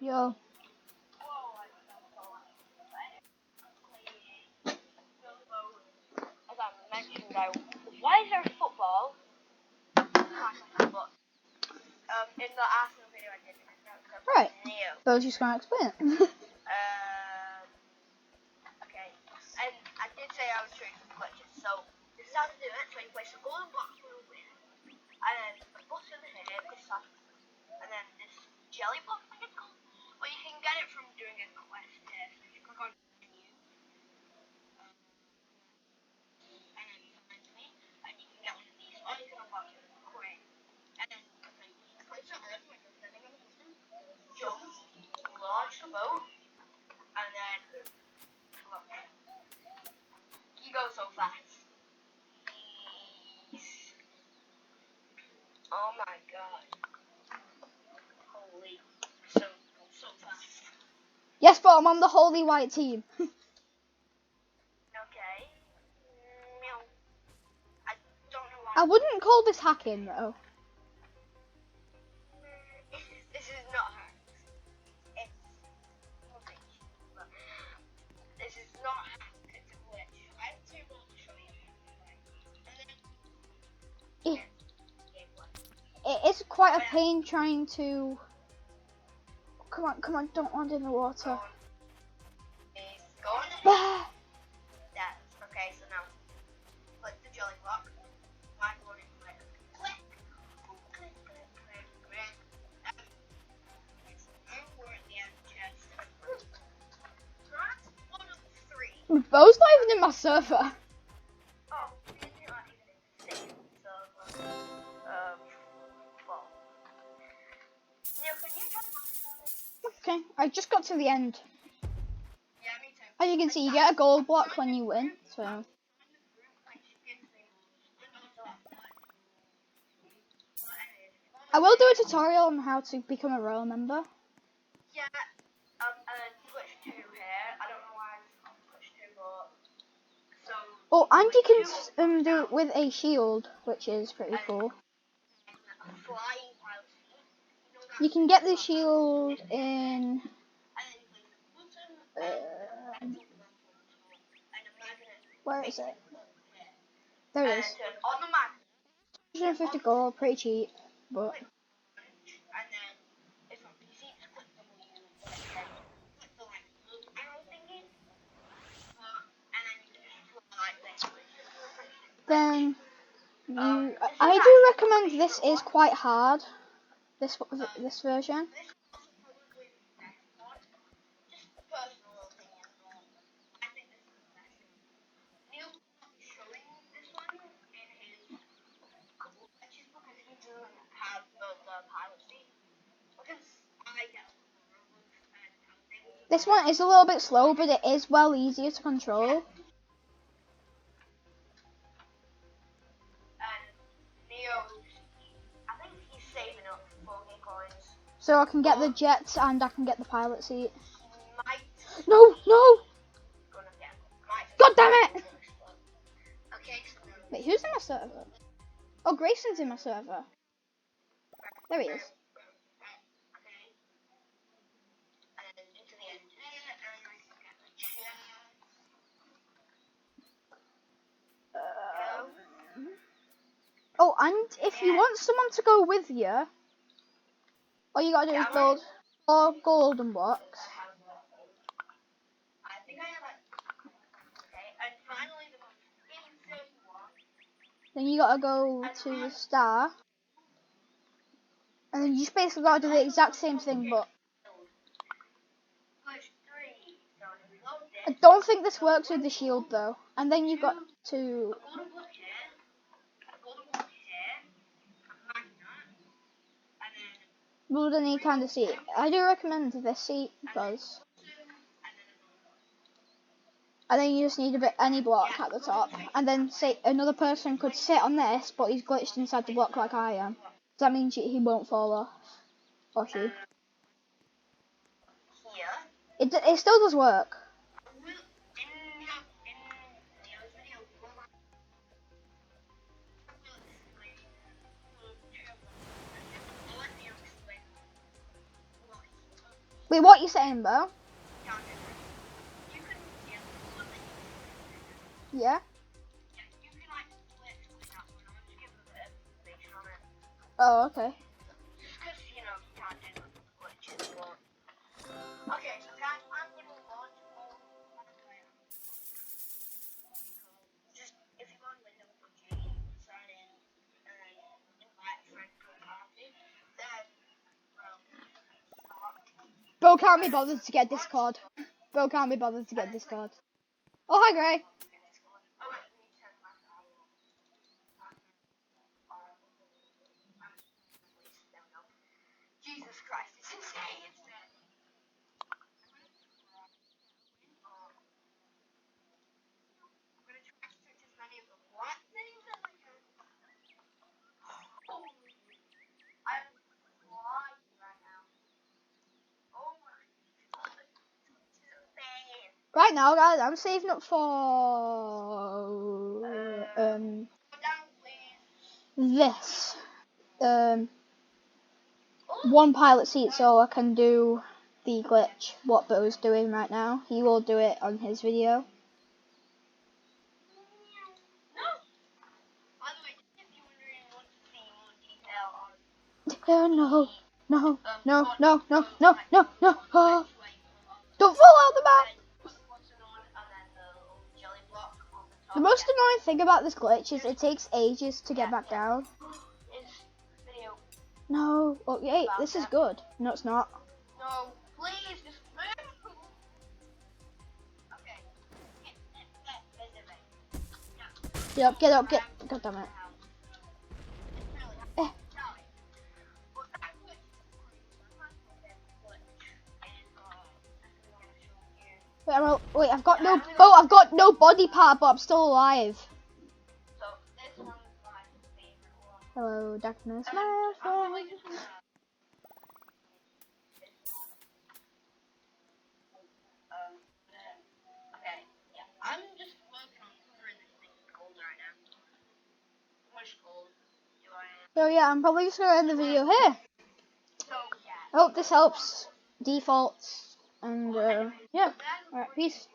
Yo. As I mentioned, why is there football? In the Arsenal video I did, Right. Neo. So I was just gonna explain it. Okay. And I did say I was showing some glitches, so this is how to do it. So you place a golden box for a win, and then a button here, this side, and then this jelly block, I think it's called. Or you can get it from doing a quest here. So if you click on menu, and then you find me, and you can get one of these, or you can unlock it. Great. And then you place it on when you're standing on the button, jump, launch the boat, and then look. You go so fast. Oh my god. Holy. So fast. Yes, but I'm on the holy white team. Okay. I don't know why. I wouldn't call this hacking though. This is not hacked. It's rubbish. But this is not hacked. It's a glitch. I have two more to show you. And then It is quite a pain trying to. Come on, don't land in the water. Go on. Ah. Yeah. Okay, so now click the jelly block. Click. We're at the end chest. That's one of three. Bo's not even in my server. Oh, you're not even in the same server. Well. Neil, can you try my server? Okay, I just got to the end. Yeah, me too. As you can see, you get a gold block when you win. So I will do a tutorial on how to become a royal member. Yeah, and glitch 2 here. I don't know why it's called glitch 2, but so. Oh, and you can do it with a shield, which is pretty cool. Flying pilot seat. You can get the shield in. Where is it? There it is. On the map. 150 gold, pretty cheap, but. And then it's on PC, just click W, click the like little arrow thingy, and then you just fly like this. Then I do recommend this is quite hard. This version. This is also probably the best one. Just personal opinion, but I think this is the best. Neil will be showing this one in his couple of lectures because he doesn't have the pilot seat. Because I get a lot of robots and I was able to. This one is a little bit slow, but it is well easier to control. And Neo's, I think he's saving up 4K coins. So I can get the jets and I can get the pilot seat. He might. No! Gonna get. Might. God damn it! Okay, so Wait, who's in my server? Oh, Grayson's in my server. There he is. okay. And then into the end. And I can get the chair. Oh, and if you want someone to go with you, all you gotta do is build 4 golden blocks. I think I have it. Okay, and finally the most insane one. Then you gotta go to the star. And then you just basically gotta do the exact same thing, but Push 3. So load I this. don't think this works with the shield though. And then you've got to. A golden block here. A golden block here. A magnet. And then Well, then you kind of see it. I do recommend this seat because. And then you just need a bit any block at the top, and then say another person could sit on this, but he's glitched inside the block like I am. So that means he won't fall off, or she. here. It still does work. Wait, what are you saying, Bo? You can get one that Yeah. you can like glitch that one. I'll just give a bit of information on it. Oh, okay. Just because, you know, you can't do glitches, but... Okay, so guys, I'm gonna launch all just, if you go on Windows or G, sign in, and then invite a friend to a party, then, start. Bo can't be bothered to get Discord. Bo can't be bothered to get Discord. Oh, hi, Gray. Oh, wait, we need to turn my phone Jesus Christ, it's insane, isn't it? I'm gonna try to search as many of the black things as I can. I'm flying right now. Oh my god. This is insane. Right now, guys, I'm saving up for Go down, please. this one pilot seat, so I can do the glitch. What Bo's doing right now, he will do it on his video. No. By the way, if you really want to see more detail on No, no, no, no, no, no, no, no. Oh, don't fall out the map. The most annoying thing about this glitch is it takes ages to get back down. No, okay, this is good. No, it's not. No, please just move. Okay. Get up, get up, get. God damn it. Eh. Wait, I've got no. Oh, I've got no body part, but I'm still alive. So this one's my favorite one. Hello, darkness, my friend. Okay, yeah. I'm just working on covering this thing cold right now. Much cold. Do I? So yeah, I'm probably just gonna end the video here. So yeah. I hope this helps. Defaults and yeah. Alright, peace.